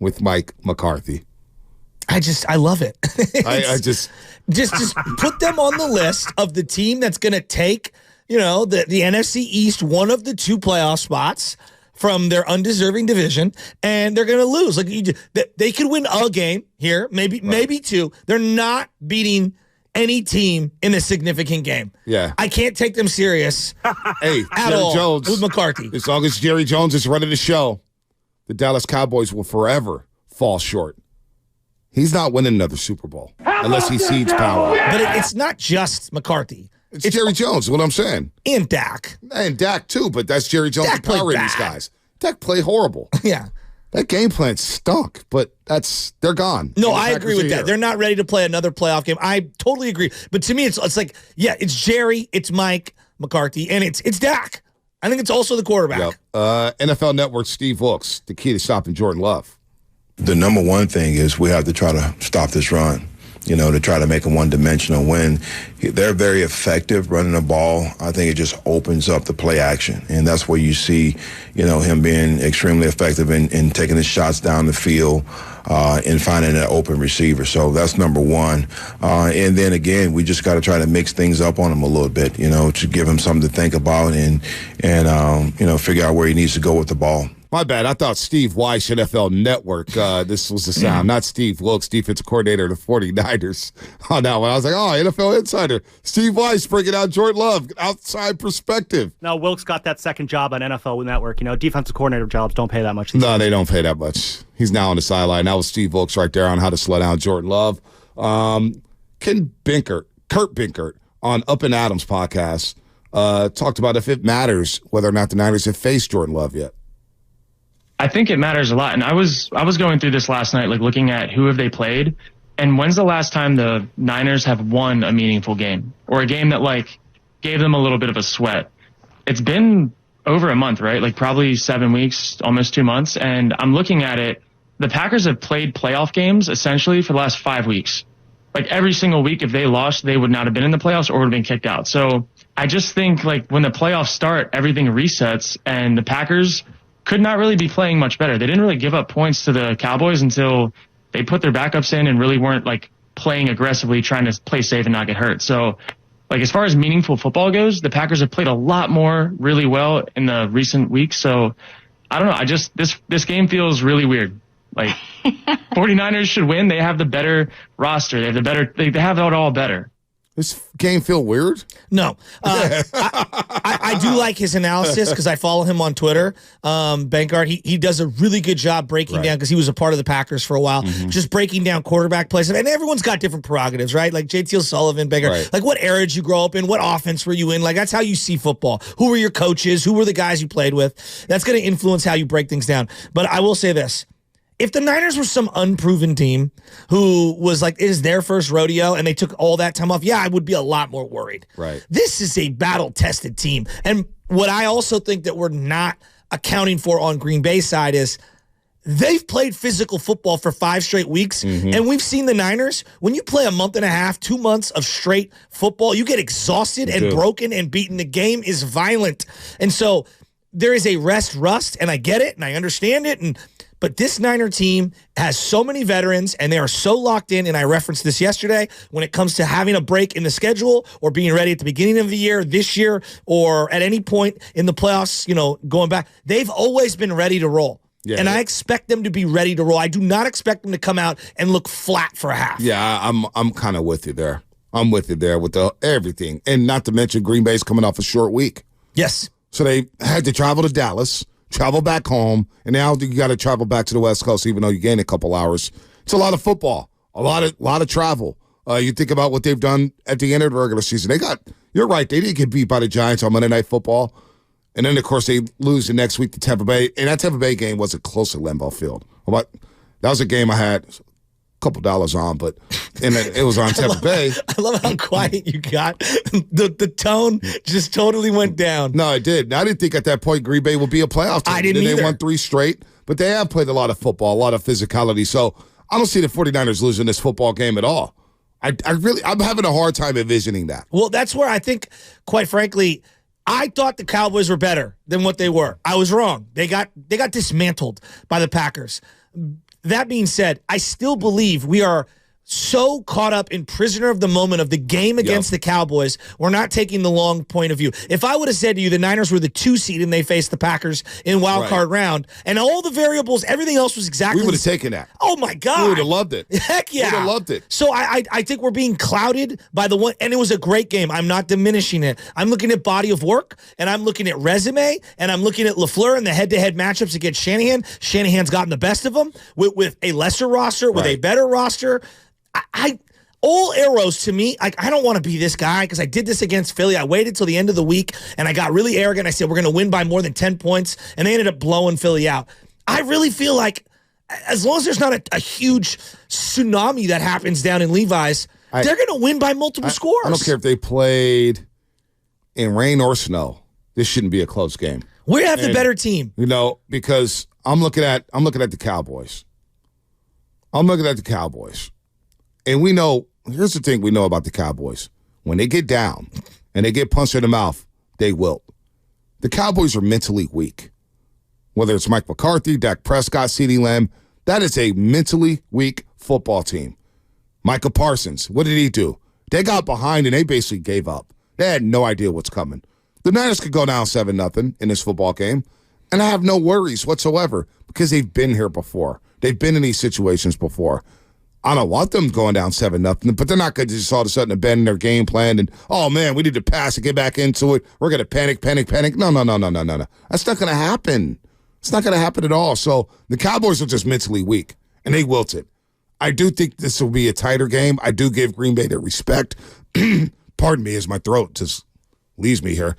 with Mike McCarthy. I love it. I just put them on the list of the team that's going to take, the NFC East, one of the 2 playoff spots from their undeserving division, and they're going to lose. They could win a game here, maybe 2. They're not beating any team in a significant game. Yeah. I can't take them serious Jerry Jones with McCarthy. As long as Jerry Jones is running the show, the Dallas Cowboys will forever fall short. He's not winning another Super Bowl unless he cedes power. But it's not just McCarthy. It's Jerry Jones, what I'm saying. And Dak. And Dak, too, but that's Jerry Jones empowering these guys. Dak played horrible. Yeah. That game plan stunk, but they're gone. No, I agree with that. They're not ready to play another playoff game. I totally agree. But to me, it's like, it's Jerry, it's Mike McCarthy, and it's Dak. I think it's also the quarterback. Yep. NFL Network Steve Wilkes, the key to stopping Jordan Love. The number one thing is we have to try to stop this run, to try to make a one-dimensional win. They're very effective running the ball. I think it just opens up the play action, and that's where you see, him being extremely effective in taking his shots down the field and finding an open receiver. So that's number one. And then, again, we just got to try to mix things up on him a little bit, to give him something to think about and figure out where he needs to go with the ball. My bad. I thought Steve Weiss, NFL Network, this was the sound, not Steve Wilkes, defensive coordinator of the 49ers. On that one, I was like, NFL Insider. Steve Weiss bringing out Jordan Love, outside perspective. No, Wilkes got that second job on NFL Network. Defensive coordinator jobs don't pay that much. No, they don't pay that much. He's now on the sideline. That was Steve Wilkes right there on how to slow down Jordan Love. Kurt Binkert, on Up and Adams podcast, talked about if it matters whether or not the Niners have faced Jordan Love yet. I think it matters a lot. And I was going through this last night, looking at who have they played, and when's the last time the Niners have won a meaningful game or a game that gave them a little bit of a sweat? It's been over a month, right? Probably 7 weeks, almost 2 months. And I'm looking at it. The Packers have played playoff games essentially for the last 5 weeks. Every single week, if they lost, they would not have been in the playoffs or would have been kicked out. So I just think when the playoffs start, everything resets, and the Packers could not really be playing much better. They didn't really give up points to the Cowboys until they put their backups in and really weren't playing aggressively, trying to play safe and not get hurt. So as far as meaningful football goes, the Packers have played a lot more really well in the recent weeks. So I don't know. This game feels really weird. 49ers should win. They have the better roster. They have they have it all better. This game feel weird? No. I do like his analysis because I follow him on Twitter. Bankard, he does a really good job breaking down, because he was a part of the Packers for a while, just breaking down quarterback plays. And everyone's got different prerogatives, right? JT Sullivan, Bankard. What era did you grow up in? What offense were you in? That's how you see football. Who were your coaches? Who were the guys you played with? That's going to influence how you break things down. But I will say this. If the Niners were some unproven team who was it is their first rodeo and they took all that time off, I would be a lot more worried. Right. This is a battle-tested team. And what I also think that we're not accounting for on Green Bay's side is they've played physical football for 5 straight weeks, and we've seen the Niners, when you play a month and a half, 2 months of straight football, you get exhausted and broken and beaten. The game is violent. And so there is a rust, and I get it, and I understand it, but this Niner team has so many veterans, and they are so locked in, and I referenced this yesterday, when it comes to having a break in the schedule or being ready at the beginning of the year, this year, or at any point in the playoffs, going back, they've always been ready to roll. Yeah, and I expect them to be ready to roll. I do not expect them to come out and look flat for a half. Yeah, I'm kind of with you there. I'm with you there with everything. And not to mention Green Bay's coming off a short week. Yes. So they had to travel to Dallas, travel back home, and now you got to travel back to the West Coast, even though you gain a couple hours. It's a lot of football, a lot of travel. You think about what they've done at the end of the regular season. You're right, they did get beat by the Giants on Monday Night Football, and then of course they lose the next week to Tampa Bay. And that Tampa Bay game wasn't close at Lambeau Field. That was a game I had a couple dollars on, but it was on Tampa Bay. I love how quiet you got. The tone just totally went down. No, it did. I didn't think at that point Green Bay would be a playoff team. I didn't either. They won 3 straight, but they have played a lot of football, a lot of physicality. So I don't see the 49ers losing this football game at all. I'm having a hard time envisioning that. Well, that's where I think, quite frankly, I thought the Cowboys were better than what they were. I was wrong. They got dismantled by the Packers. that being said, I still believe we are so caught up in prisoner of the moment of the game against the Cowboys, we're not taking the long point of view. If I would have said to you the Niners were the 2 seed and they faced the Packers in wild card round, and all the variables, everything else was exactly we would have taken that. Oh my God. We would have loved it. Heck yeah. We would have loved it. So I think we're being clouded by the one, and it was a great game. I'm not diminishing it. I'm looking at body of work, and I'm looking at resume, and I'm looking at LaFleur and the head-to-head matchups against Shanahan. Shanahan's gotten the best of them with a lesser roster, with a better roster. All arrows to me, I don't want to be this guy because I did this against Philly. I waited till the end of the week, and I got really arrogant. I said, we're going to win by more than 10 points, and they ended up blowing Philly out. I really feel like as long as there's not a huge tsunami that happens down in Levi's, they're going to win by multiple scores. I don't care if they played in rain or snow. This shouldn't be a close game. We have the better team. You know, because I'm looking at the Cowboys. I'm looking at the Cowboys. And we know, here's the thing we know about the Cowboys. When they get down and they get punched in the mouth, they wilt. The Cowboys are mentally weak. Whether it's Mike McCarthy, Dak Prescott, CeeDee Lamb, that is a mentally weak football team. Micah Parsons, what did he do? They got behind and they basically gave up. They had no idea what's coming. The Niners could go down 7-0 in this football game, and I have no worries whatsoever because they've been here before. They've been in these situations before. I don't want them going down 7-0, but they're not going to just all of a sudden abandon their game plan and, oh, man, we need to pass and get back into it. We're going to panic. No. That's not going to happen. It's not going to happen at all. So the Cowboys are just mentally weak, and they wilted. I do think this will be a tighter game. I do give Green Bay their respect. Pardon me as my throat just leaves me here.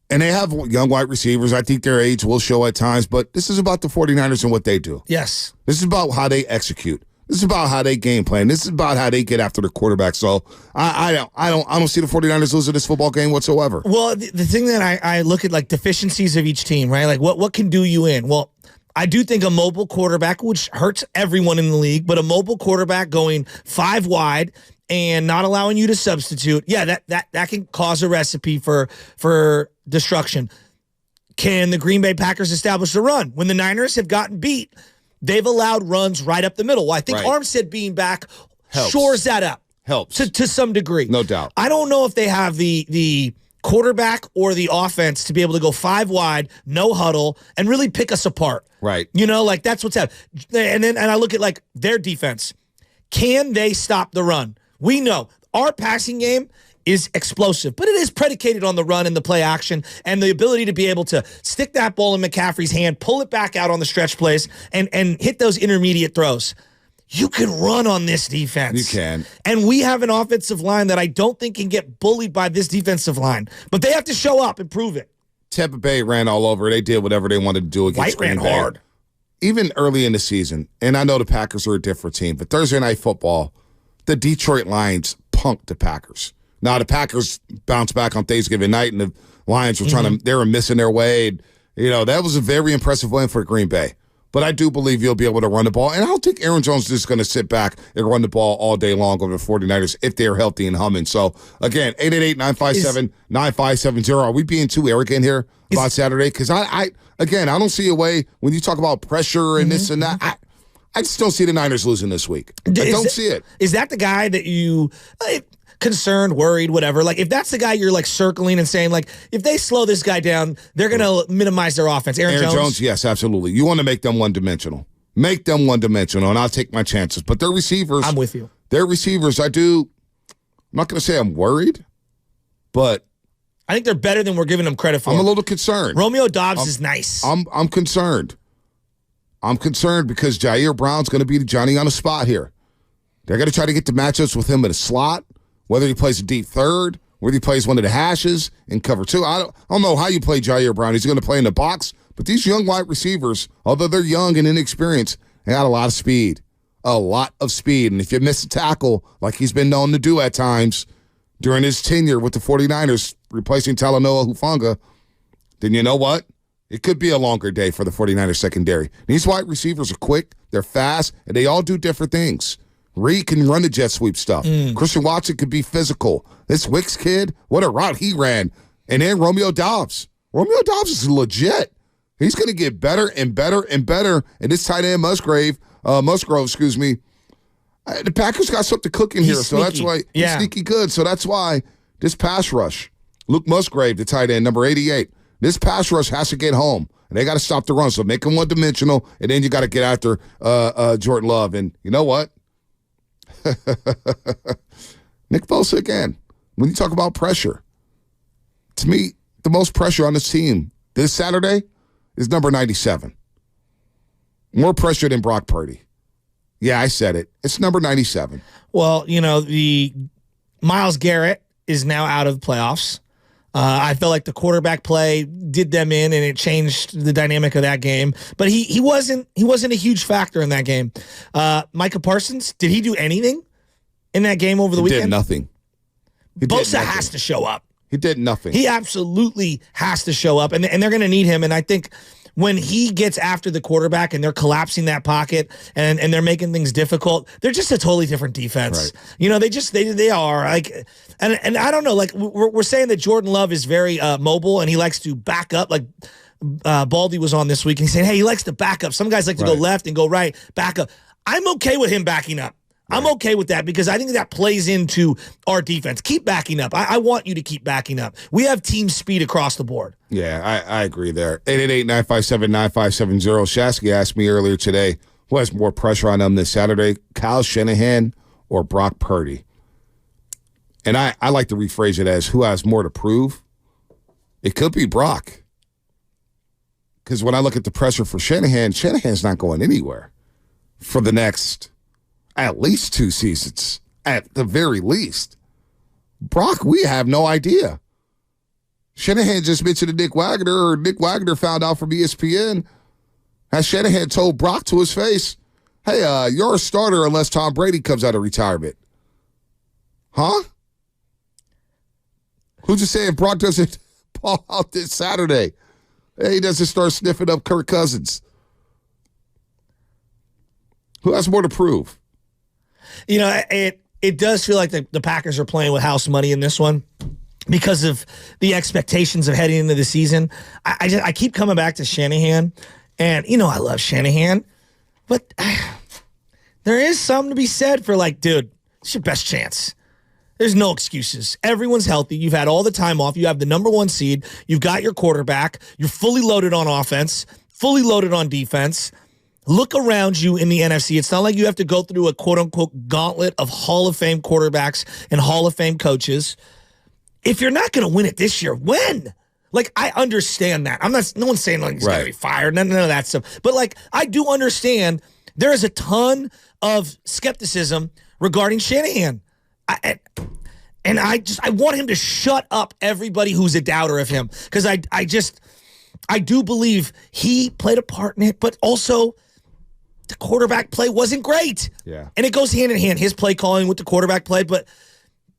And they have young wide receivers. I think their age will show at times, but this is about the 49ers and what they do. Yes. This is about how they execute. This is about how they game plan. This is about how they get after the quarterback. So I don't see the 49ers losing this football game whatsoever. Well, the thing that I look at, like, deficiencies of each team, right? Like, what can do you in? Well, I do think a mobile quarterback, which hurts everyone in the league, but a mobile quarterback going 5 wide and not allowing you to substitute, that can cause a recipe for destruction. Can the Green Bay Packers establish the run? When the Niners have gotten beat, they've allowed runs right up the middle. Well, I think Armstead being back shores that up. Helps. To some degree. No doubt. I don't know if they have the quarterback or the offense to be able to go 5 wide, no huddle, and really pick us apart. Right. You know, like that's what's happening. And I look at like their defense. Can they stop the run? We know our passing game is explosive, but it is predicated on the run and the play action and the ability to be able to stick that ball in McCaffrey's hand, pull it back out on the stretch plays, and hit those intermediate throws. You can run on this defense. You can. And we have an offensive line that I don't think can get bullied by this defensive line, but they have to show up and prove it. Tampa Bay ran all over. They did whatever they wanted to do against White ran Green Bay. hard. Even early in the season, and I know the Packers are a different team, but Thursday Night Football, the Detroit Lions punked the Packers. Now, the Packers bounced back on Thanksgiving night, and the Lions were they were missing their way. And, you know, that was a very impressive win for Green Bay. But I do believe you'll be able to run the ball. And I don't think Aaron Jones is just going to sit back and run the ball all day long over the 49ers if they're healthy and humming. So, again, 888-957-9570. Are we being too arrogant here about Saturday? Because, I don't see a way when you talk about pressure and this and that. I just don't see the Niners losing this week. I don't see it. Is that the guy that you concerned, worried, whatever? Like, if that's the guy you're like circling and saying, like, if they slow this guy down, they're going to minimize their offense. Aaron Jones, yes, absolutely. You want to make them one-dimensional. Make them one-dimensional, and I'll take my chances. But their receivers, I'm with you. Their receivers, I'm not going to say I'm worried, but I think they're better than we're giving them credit for. I'm a little concerned. Romeo Doubs is nice. I'm concerned. I'm concerned because Jair Brown's going to be the Johnny on the spot here. They're going to try to get the matchups with him in a slot, whether he plays a deep third, whether he plays one of the hashes in cover 2. I don't know how you play Jair Brown. He's going to play in the box. But these young wide receivers, although they're young and inexperienced, they got a lot of speed. A lot of speed. And if you miss a tackle, like he's been known to do at times during his tenure with the 49ers, replacing Talanoa Hufanga, then you know what? It could be a longer day for the 49ers secondary. These wide receivers are quick, they're fast, and they all do different things. Reed can run the jet sweep stuff. Christian Watson could be physical. This Wicks kid, what a route he ran. And then Romeo Doubs. Romeo Doubs is legit. He's going to get better and better and better. And this tight end Musgrove, the Packers got something cooking here, so that's why he's sneaky good. So that's why this pass rush, Luke Musgrave, the tight end, number 88, this pass rush has to get home. And they got to stop the run. So make him one-dimensional, and then you got to get after Jordan Love. And you know what? Nick Bosa again. When you talk about pressure, to me, the most pressure on this team this Saturday is number 97. More pressure than Brock Purdy. Yeah, I said it. It's number 97. Well, the Myles Garrett is now out of the playoffs. I feel like the quarterback play did them in, and it changed the dynamic of that game. But he wasn't a huge factor in that game. Micah Parsons, did he do anything in that game over the weekend? He did nothing. Bosa has to show up. He did nothing. He absolutely has to show up, and they're going to need him. And I think when he gets after the quarterback and they're collapsing that pocket and they're making things difficult, they're just a totally different defense. Right. They are like, and I don't know, like we're saying that Jordan Love is very mobile and he likes to back up. Like Baldy was on this week and he said, hey, he likes to back up. Some guys like to go left and go right, back up. I'm okay with him backing up. I'm okay with that because I think that plays into our defense. Keep backing up. I want you to keep backing up. We have team speed across the board. Yeah, I agree there. 888-957-9570. Shasky asked me earlier today, who has more pressure on them this Saturday, Kyle Shanahan or Brock Purdy? And I like to rephrase it as who has more to prove? It could be Brock. Because when I look at the pressure for Shanahan's not going anywhere for the next at least 2 seasons, at the very least. Brock, we have no idea. Shanahan just mentioned to Nick Wagner, or Nick Wagner found out from ESPN. Has Shanahan told Brock to his face, hey, you're a starter unless Tom Brady comes out of retirement. Huh? Who's to say if Brock doesn't ball out this Saturday? He doesn't start sniffing up Kirk Cousins. Who has more to prove? It does feel like the Packers are playing with house money in this one because of the expectations of heading into the season. I keep coming back to Shanahan, and I love Shanahan, but there is something to be said for like, dude, it's your best chance. There's no excuses. Everyone's healthy. You've had all the time off. You have the number 1 seed. You've got your quarterback. You're fully loaded on offense, fully loaded on defense. Look around you in the NFC. It's not like you have to go through a quote-unquote gauntlet of Hall of Fame quarterbacks and Hall of Fame coaches. If you're not going to win it this year, when? Like, I understand that. No one's saying like he's got to be fired, none of that stuff. But like, I do understand there is a ton of skepticism regarding Shanahan. I want him to shut up everybody who's a doubter of him, because I do believe he played a part in it, but also the quarterback play wasn't great. Yeah. And it goes hand in hand, his play calling with the quarterback play. But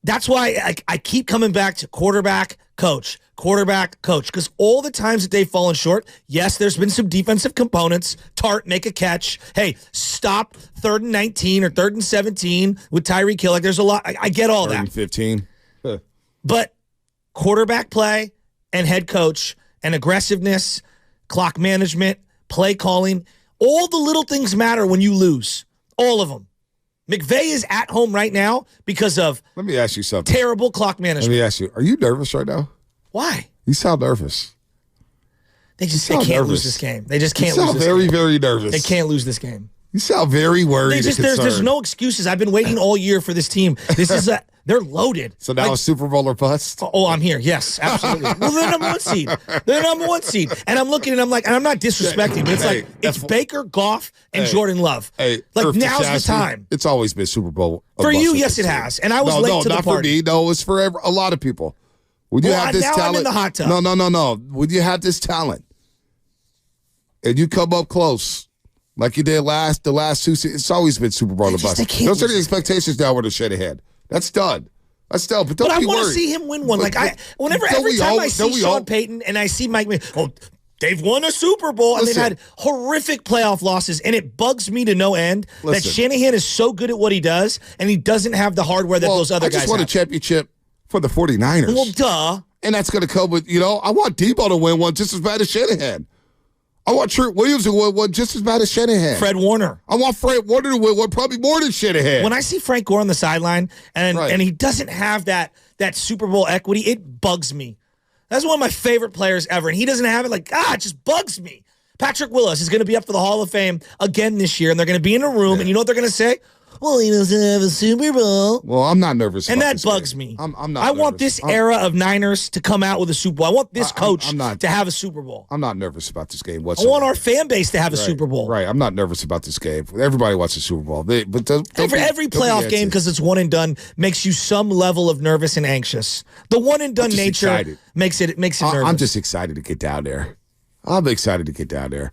that's why I keep coming back to quarterback, coach, because all the times that they've fallen short, yes, there's been some defensive components. Tart, make a catch. Hey, stop 3rd and 19 or 3rd and 17 with Tyreek Hill. Like, there's a lot. I get all 3rd that. and 15. But quarterback play and head coach and aggressiveness, clock management, play calling, all the little things matter when you lose. All of them. McVay is at home right now because of Let me ask you something. Terrible clock management. Let me ask you, are you nervous right now? Why? You sound nervous. They can't lose this game. They just can't lose this game. You game. sound very, very nervous. They can't lose this game. You sound very worried. There's no excuses. I've been waiting all year for this team. They're loaded. So now it's Super Bowl or bust? Oh, I'm here. Yes, absolutely. Well, they're number 1 seed. They're number 1 seed. And I'm looking and I'm like, and I'm not disrespecting, but it's Baker, Goff, and Jordan Love. Hey, like, now's the time. It's always been Super Bowl or for bust you, yes, it has. And I was late to the party. party. Not for me. No, it's for a lot of people. When you have this now talent, I'm in the hot tub. No. When you have this talent and you come up close, like you did the last 2 seasons, it's always been Super Bowl or bust. Those are the expectations now with the Shanahan. That's done. But don't be worried. But I want to see him win one. Like, every time I see Sean Payton and I see Mike, they've won a Super Bowl and they've had horrific playoff losses, and it bugs me to no end that Shanahan is so good at what he does and he doesn't have the hardware that those other guys have. I just want a championship for the 49ers. Well, duh. And that's going to come with, I want Debo to win one just as bad as Shanahan. I want Trent Williams to win just as bad as Shanahan. Fred Warner. I want Fred Warner to win probably more than Shanahan. When I see Frank Gore on the sideline and he doesn't have that Super Bowl equity, it bugs me. That's one of my favorite players ever, and he doesn't have it. It just bugs me. Patrick Willis is going to be up for the Hall of Fame again this year, and they're going to be in a room, and you know what they're going to say? Well, he doesn't have a Super Bowl. Well, I'm not nervous and about that this bugs game. me. I'm not I want nervous. this era of Niners to come out with a Super Bowl. I want this coach to have a Super Bowl. I'm not nervous about this game I whatsoever. want our fan base to have a Super Bowl. Right. I'm not nervous about this game. Everybody wants a Super Bowl. Every playoff game, because it's one and done, makes you some level of nervous and anxious. The one and done nature makes it nervous. I'm just excited to get down there. I'm excited to get down there.